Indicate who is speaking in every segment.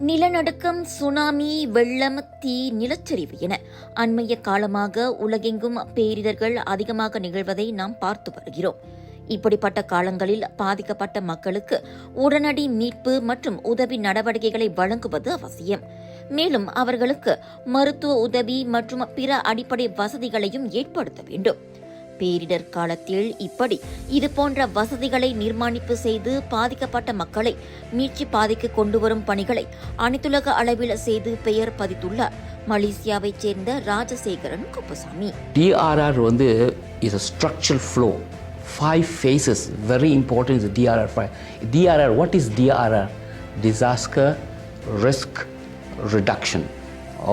Speaker 1: நிலநடுக்கம், சுனாமி, வெள்ளம், தீ, நிலச்சரிவு என அண்மைய காலமாக உலகெங்கும் பேரிடர்கள் அதிகமாக நிகழ்வதை நாம் பார்த்து வருகிறோம். இப்படிப்பட்ட காலங்களில் பாதிக்கப்பட்ட மக்களுக்கு உடனடி மீட்பு மற்றும் உதவி நடவடிக்கைகளை வழங்குவது அவசியம். மேலும் அவர்களுக்கு மருத்துவ உதவி மற்றும் பிற அடிப்படை வசதிகளையும் ஏற்படுத்த வேண்டும். பேரிடர் காலத்தில் இப்படி இதுபோன்ற வசதிகளை நிர்மாணிப்பு செய்து பாதிக்கப்பட்ட மக்களை மீட்சி பாதைக்கு கொண்டு வரும் பணிகளை அனைத்துலக அளவில் செய்து பெயர் பதித்துள்ளார் மலேசியாவைச் சேர்ந்த ராஜசேகரன் குப்புசாமி.
Speaker 2: DRR வந்து is a structural flow. 5 phases, very important is DRR 5. DRR, what is DRR? Disaster Risk Reduction.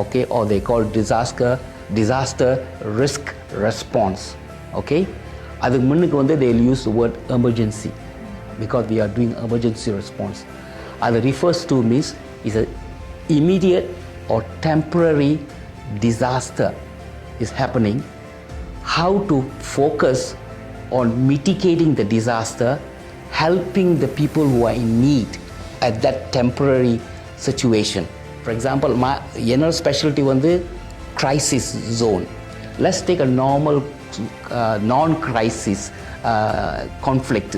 Speaker 2: Okay, or they call disaster risk response. Okay, அதுக்கு முன்னுக்கு வந்து they will use the word emergency because we are doing emergency response. அது refers to means is a immediate or temporary disaster is happening. How to focus on mitigating the disaster, helping the people who are in need at that temporary situation. For example, என்னோட specialty வந்து crisis zone. Let's take a normal non-crisis conflict,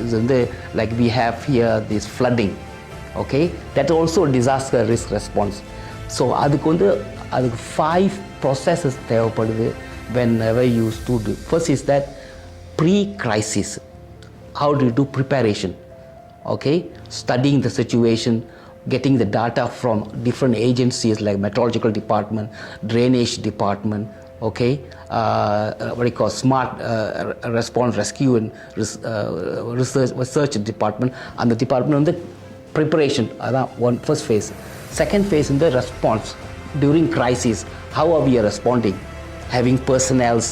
Speaker 2: like we have here this flooding. Okay, that's also disaster risk response. So அதுக்கு 5 processes தேவைப்படுது whenever you do. First is that pre-crisis. How do you do preparation? Okay, studying the situation, getting the data from different agencies like meteorological department, drainage department, okay, what do you call smart response rescue and research department. And the department on the preparation, one first phase. Second phase in the response during crisis. How are we responding? Having personnels,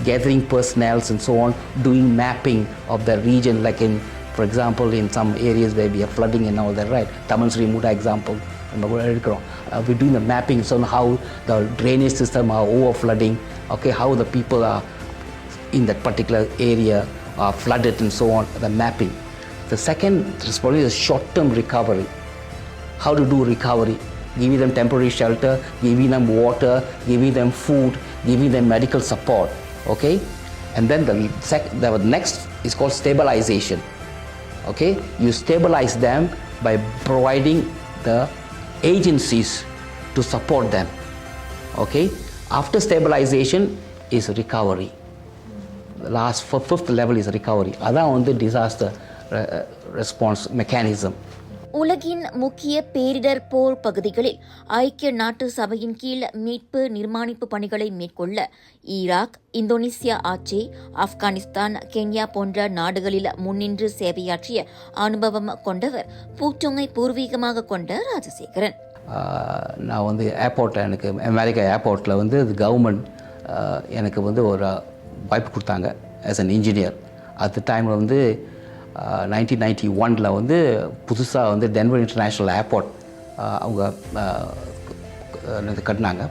Speaker 2: gathering personnels and so on, doing mapping of the region, like in, for example, in some areas where we are flooding and all that, right? Tamil Sri Muda example, we're doing the mapping on how the drainage system are over flooding, okay, how the people are in that particular area are flooded and so on, the mapping. The second response is short-term recovery. How to do recovery? Giving them temporary shelter, giving them water, giving them food, giving them medical support. Okay, and then the next is called stabilization. Okay, you stabilize them by providing the agencies to support them. Okay, after stabilization is recovery. The last fifth level is recovery. Adha on the disaster response mechanism.
Speaker 1: உலகின் முக்கிய பேரிடர் போர் பகுதிகளில் ஐக்கிய நாட்டு சபையின் கீழ் மீட்பு நிர்மாணிப்பு பணிகளை மேற்கொள்ள ஈராக், இந்தோனேசியா ஆட்சி, ஆப்கானிஸ்தான், கென்யா போன்ற நாடுகளில் முன்னின்று சேவையாற்றிய அனுபவம் கொண்டவர் பூச்சொங்கை பூர்வீகமாக கொண்ட ராஜசேகரன்.
Speaker 2: நான் வந்து ஏர்போர்ட்டில் எனக்கு அமெரிக்கா ஏர்போர்ட்டில் வந்து கவர்மெண்ட் எனக்கு வந்து ஒரு வாய்ப்பு கொடுத்தாங்க ஆஸ் அன் இன்ஜினியர். அந்த டைமில் வந்து 1991 வந்து புதுசாக வந்து டென்வர் இன்டர்நேஷ்னல் ஏர்போர்ட் அவங்க கட்டினாங்க.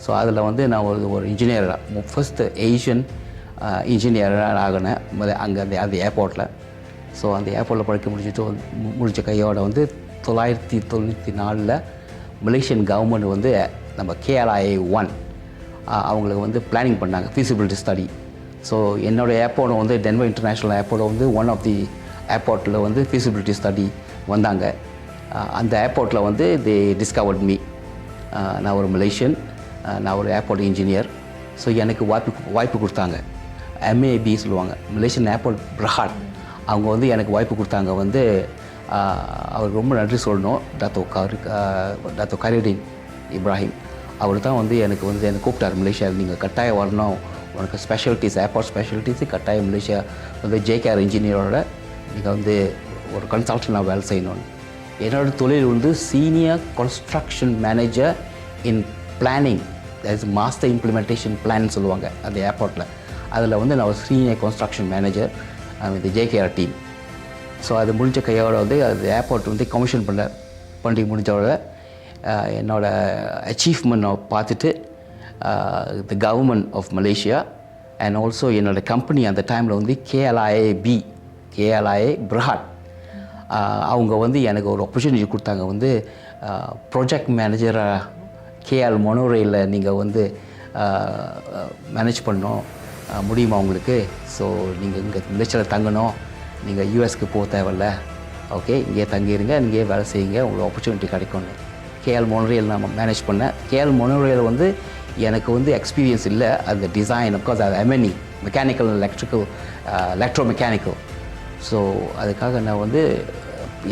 Speaker 2: ஸோ அதில் வந்து நான் ஒரு இன்ஜினியராக ஃபர்ஸ்ட் ஏஷியன் இன்ஜினியராக ஆகினேன் அங்கே அந்த ஏர்போர்ட்டில். ஸோ அந்த ஏர்போர்ட்டில் படிக்க முடிச்ச கையோட வந்து 1994 மலேசியன் கவர்மெண்ட் வந்து நம்ம KLIA 1 அவங்களுக்கு வந்து பிளானிங் பண்ணாங்க, ஃபீஸிபிலிட்டி ஸ்டடி. ஸோ என்னோடய ஏர்போர்ட் வந்து டென்வர் இன்டர்நேஷ்னல் ஏர்போர்ட் வந்து ஒன் ஆஃப் தி ஏர்போர்ட்டில் வந்து ஃபீஸிபிலிட்டி ஸ்டடி வந்தாங்க. அந்த ஏர்போர்ட்டில் வந்து தே டிஸ்கவர்ட் மீ. நான் ஒரு மலேசியன், நான் ஒரு ஏர்போர்ட் இன்ஜினியர். ஸோ எனக்கு வாய்ப்பு கொடுத்தாங்க. MAB சொல்லுவாங்க, மலேசியன் ஏர்போர்ட் பிரஹாட். அவங்க வந்து எனக்கு வாய்ப்பு கொடுத்தாங்க. வந்து அவருக்கு ரொம்ப நன்றி சொல்லணும். டாக்டர் கரீடின் இப்ராஹிம் அவர் தான் வந்து எனக்கு கூப்பிட்டார், மலேசியா நீங்கள் கட்டாயம் வரணும், உனக்கு ஸ்பெஷாலிட்டிஸ் ஏர்போர்ட் ஸ்பெஷாலிட்டிஸு கட்டாயம் மலேசியா வந்து ஜேகேஆர் இன்ஜினியரோட நீங்கள் வந்து ஒரு கன்சல்டன்டாக வேலை செய்யணும்னு. என்னோடய தொழில் வந்து senior construction manager in planning, that is master implementation plan சொல்லுவாங்க அந்த ஏர்போர்ட்டில். அதில் வந்து நான் ஒரு senior construction manager with JKR team. So அது முடிஞ்ச கையோட வந்து அது ஏர்போர்ட் வந்து கமிஷன் பண்ணி முடிஞ்சோட என்னோடய அச்சீவ்மெண்ட் பார்த்துட்டு the government of Malaysia and also என்னோட கம்பெனி அந்த டைமில் வந்து KLIA Berhad அவங்க வந்து எனக்கு ஒரு ஆப்பர்ச்சுனிட்டி கொடுத்தாங்க. வந்து ப்ராஜெக்ட் மேனேஜராக கேஎல் மொனோரேயில் நீங்கள் வந்து மேனேஜ் பண்ணணும் முடியுமா உங்களுக்கு? ஸோ நீங்கள் இங்கே மலேசியாவில் தங்கணும், நீங்கள் யூஎஸ்க்கு போக தேவையில்ல, ஓகே இங்கே தங்கிடுங்க, இங்கேயே வேலை செய்யுங்க, உங்களுக்கு ஆப்பர்ச்சுனிட்டி கிடைக்கும்னு கேஎல் மொனோரேல் நான் மேனேஜ் பண்ணேன். கேஎல் மொனோரேல் வந்து எனக்கு வந்து எக்ஸ்பீரியன்ஸ் இல்லை அந்த டிசைன், பிகாஸ் அது எம்என்இ மெக்கானிக்கல் எலக்ட்ரோ மெக்கானிக்கல். ஸோ அதுக்காக நான் வந்து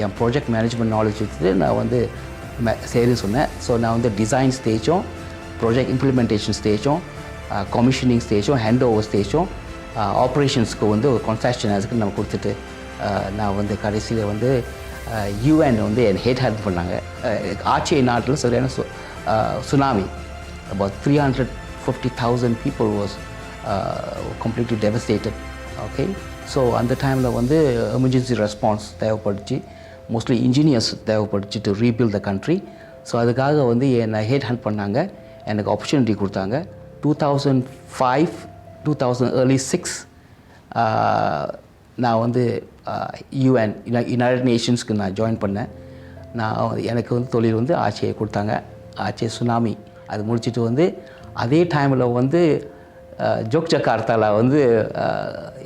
Speaker 2: என் ப்ராஜெக்ட் மேனேஜ்மெண்ட் நாலேஜ் வச்சுட்டு நான் வந்து சரின்னு சொன்னேன். ஸோ நான் வந்து டிசைன் ஸ்டேஜும் ப்ராஜெக்ட் இம்ப்ளிமெண்டேஷன் ஸ்டேஜும் கமிஷனிங் ஸ்டேஜும் ஹேண்ட் ஓவர் ஸ்டேஜும் ஆப்ரேஷன்ஸ்க்கு வந்து ஒரு கான்ட்ராக்ஷனர்ஸுக்கு நம்ம கொடுத்துட்டு நான் வந்து கடைசியில் வந்து யூஎன் வந்து என் ஹெல்ப் பண்ணாங்க. ஆட்சியை நாட்டில் சரியான tsunami, about 350,000 people was completely devastated. Okay, so அந்த டைமில் வந்து எமர்ஜென்சி ரெஸ்பான்ஸ் தேவைப்படுச்சு, மோஸ்ட்லி இன்ஜினியர்ஸ் தேவைப்படுச்சு to rebuild the country. So அதுக்காக வந்து என்னை ஹெல்ப் பண்ணாங்க, எனக்கு ஆப்பர்ச்சுனிட்டி கொடுத்தாங்க. 2005, 2006 நான் வந்து யூஎன் யுனைடெட் நேஷன்ஸ்க்கு நான் ஜாயின் பண்ணேன். எனக்கு வந்து தொழில் வந்து ஆட்சியை கொடுத்தாங்க, ஆட்சி சுனாமி. அது முடிச்சுட்டு வந்து அதே டைமில் வந்து ஜோக்ஜகார்த்தாவில் வந்து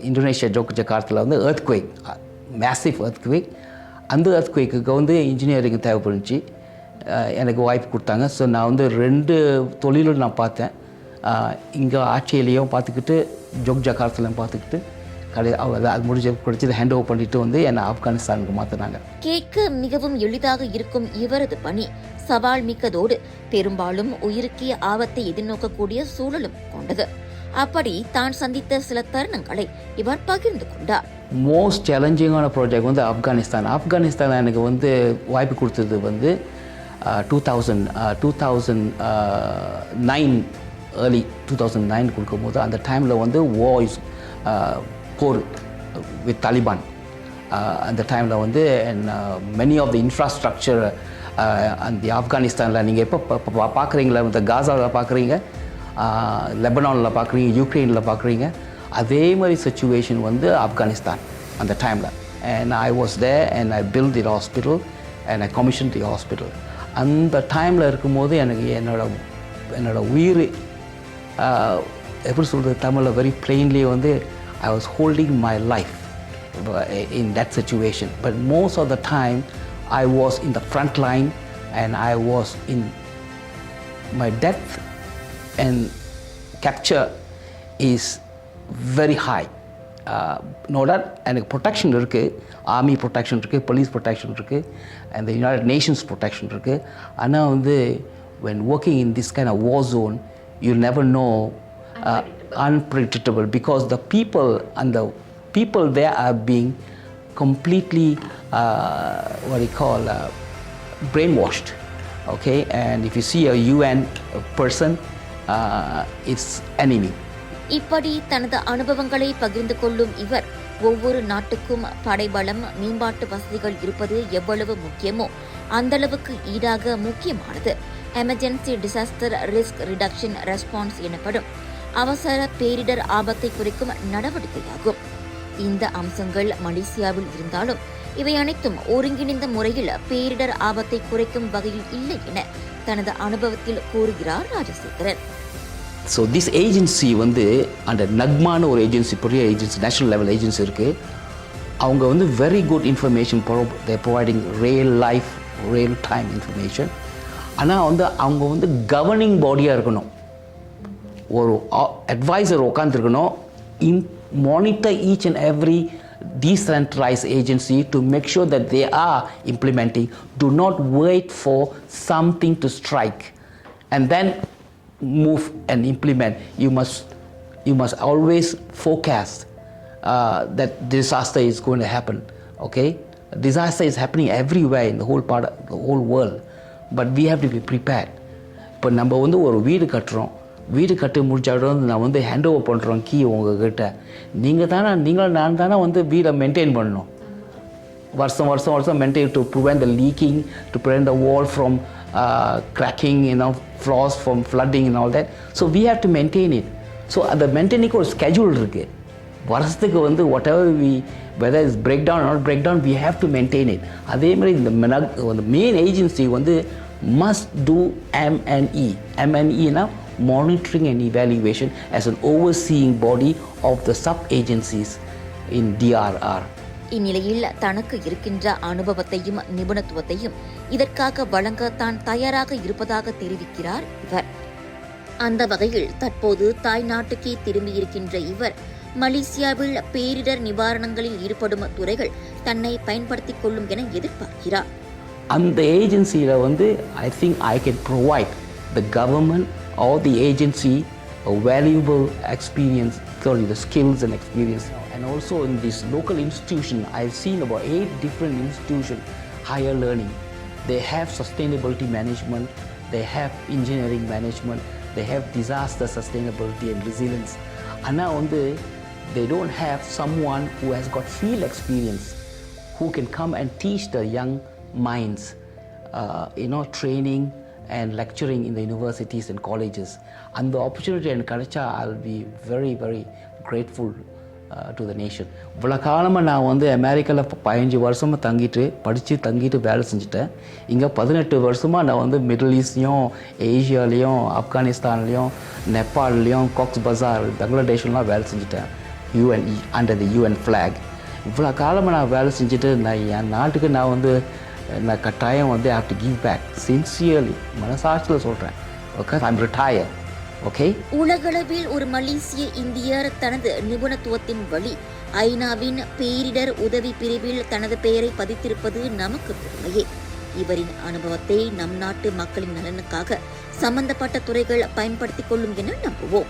Speaker 2: இந்தோனேஷியா ஜோக்ஜகார்த்தாவில் வந்து எர்த்குவேக், மேசிவ் எர்த்குவேக். அந்த எர்த்குவேக்கு வந்து இன்ஜினியரிங் தேவைப்பட்டுச்சு, எனக்கு வாய்ப்பு கொடுத்தாங்க. ஸோ நான் வந்து 2 தொழிலும் நான் பார்த்தேன். இங்கே ஆட்சியிலையும் பார்த்துக்கிட்டு ஜோக்ஜகார்த்தாலையும் பார்த்துக்கிட்டு அது முடிச்சது ஹேண்ட் ஓவர் பண்ணிட்டு வந்து என்னை ஆப்கானிஸ்தானுக்கு மாற்றினாங்க.
Speaker 1: கேட்க மிகவும் எளிதாக இருக்கும் இவரது பணி சவால் மிக்கதோடு பெரும்பாலும் உயிருக்கே ஆபத்தை எதிர்நோக்கக்கூடிய சூழலும் கொண்டது. அப்படி தான் சந்தித்த சில தருணங்களை இவர் பகிர்ந்து கொண்டார்.
Speaker 2: மோஸ்ட் சேலஞ்சிங்கான ப்ராஜெக்ட் வந்து ஆப்கானிஸ்தான் எனக்கு வந்து வாய்ப்பு கொடுத்தது வந்து 2009 ஏர்லி 2009 கொடுக்கும்போது அந்த டைமில் வந்து வாய்ஸ் போர் வித் தாலிபான். அந்த டைமில் வந்து மெனி ஆஃப் த இன்ஃப்ராஸ்ட்ரக்சர் அந்த ஆப்கானிஸ்தானில் நீங்கள் எப்போ பார்க்குறீங்களா, இந்த காசாவில் பார்க்குறீங்க, லெபனானில் பார்க்குறீங்க, யூக்ரைனில் பார்க்குறீங்க, அதே மாதிரி சிச்சுவேஷன் வந்து ஆப்கானிஸ்தான் அந்த டைமில். And I was there and I built the hospital and I commission the hospital. அந்த டைமில் இருக்கும்போது எனக்கு என்னோட உயிர் எப்படி சொல்கிறது தமிழில் வெரி பிளெயின்லி வந்து I was holding my life in that situation. But most of the time, I was in the front line and I was in my death and capture is very high. No doubt, எனக்கு protection இருக்குது, army protection இருக்குது, police protection இருக்குது, and the United Nations protection இருக்குது. ஆனால் வந்து when working in this kind of war zone, you'll never know unpredictable because the people there are being completely brainwashed. Okay, and if you see a UN person, it's enemy.
Speaker 1: இப்படி தனது அனுபவங்களை பகிர்ந்து கொள்ளும் இவர் ஒவ்வொரு நாட்டுக்கும் படைபலம், மேம்பாட்டு வசதிகள் இருப்பது எவ்வளவு முக்கியமோ அந்த அளவுக்கு ஈடாக முக்கியமானது emergency disaster risk reduction response எனப்படும் அவசர பேரிடர் ஆபத்தை குறைக்கும் நடவடிக்கையாகும். இந்த அம்சங்கள் மலேசியாவில் இருந்தாலும் இவை அனைத்தும் ஒருங்கிணைந்த முறையில் பேரிடர் ஆபத்தை குறைக்கும் வகையில் இல்லை என தனது அனுபவத்தில் கூறுகிறார் ராஜசேகரன்.
Speaker 2: ஸோ திஸ் ஏஜென்சி வந்து அந்த நக்மான ஒரு ஏஜென்சி, பெரிய ஏஜென்சி, நேஷனல் லெவல் ஏஜென்சி இருக்குது. அவங்க வந்து very good information providing real time information. ஆனால் வந்து அவங்க வந்து கவர்னிங் பாடியாக இருக்கணும், ஒரு advisor உட்காந்துருக்கணும், monitor each and every decentralized agency to make sure that they are implementing. Do not wait for something to strike and then move and implement. You must always forecast that disaster is going to happen. Okay, disaster is happening everywhere in the whole world, but we have to be prepared. இப்போ நம்ம வந்து ஒரு வீடு கட்டுறோம், வீடு கட்டி முடிச்சாலும் நான் வந்து ஹேண்ட் ஓவர் பண்ணுறோம் கீ உங்ககிட்ட. நான் தானே வந்து வீடை மெயின்டைன் பண்ணணும், வருஷம் maintain to prevent the leaking, to prevent the wall from cracking, floors from flooding and all that. So we have to maintain it. So அந்த மெயின்டைனிங்க்கு ஒரு ஸ்கெட்யூல் இருக்குது. வருஷத்துக்கு வந்து whatever whether it's breakdown or not breakdown, we have to maintain it. அதே மாதிரி இந்த main agency வந்து must do M&E. M&E monitoring and evaluation as an overseeing body of the sub-agencies in DRR.
Speaker 1: இந்நிலையில் தனக்கு இருக்கின்ற அனுபவத்தையும் நிபுணத்துவத்தையும் இதற்காக வழங்க தான் தயாராக இருப்பதாக தெரிவிக்கிறார் இவர். அந்த வகையில் தற்போது தாய் நாட்டுக்கே திரும்பியிருக்கின்ற இவர் மலேசியாவில் பேரிடர் நிவாரணங்களில் ஈடுபடும் துறைகள் தன்னை பயன்படுத்திக் கொள்ளும் என எதிர்பார்க்கிறார்.
Speaker 2: அந்த ஏஜென்சியில் வந்து I think I can provide the government or the agency a valuable experience, sorry, the skills and experience. And also in this local institution, I've seen about 8 different institutions, higher learning. They have sustainability management, they have engineering management, they have disaster sustainability and resilience. Ana வந்து they don't have someone who has got field experience who can come and teach the young minds, training and lecturing in the universities and colleges. And the opportunity and culture, I'll be very, very grateful to the nation. இவ்வளோ காலமாக நான் வந்து அமெரிக்காவில் 15 வருஷமாக தங்கிட்டு வேலை செஞ்சுட்டேன். இங்கே 18 வருஷமாக நான் வந்து மிடில் ஈஸ்ட்லேயும் ஏஷியாலேயும் ஆப்கானிஸ்தான்லேயும் நேபாள்லேயும் காக்ஸ் பசார் பங்களாதேஷ்லாம் வேலை செஞ்சுட்டேன். UN under the UN flag. இவ்வளோ காலமாக நான் வேலை செஞ்சுட்டு நான் என் நாட்டுக்கு நான் கட்டாயம் வந்து I have to give back sincerely, மனசாட்சியில் சொல்கிறேன். Okay, I'm retired. Okay.
Speaker 1: உலகளவில் ஒரு மலேசிய இந்தியர் தனது நிபுணத்துவத்தின் வழி ஐநாவின் பேரிடர் உதவி பிரிவில் தனது பெயரை பதித்திருப்பது நமக்கு பெருமையே. இவரின் அனுபவத்தை நம் நாட்டு மக்களின் நலனுக்காக சம்பந்தப்பட்ட துறைகள் பயன்படுத்திக் கொள்ளும் என நம்புவோம்.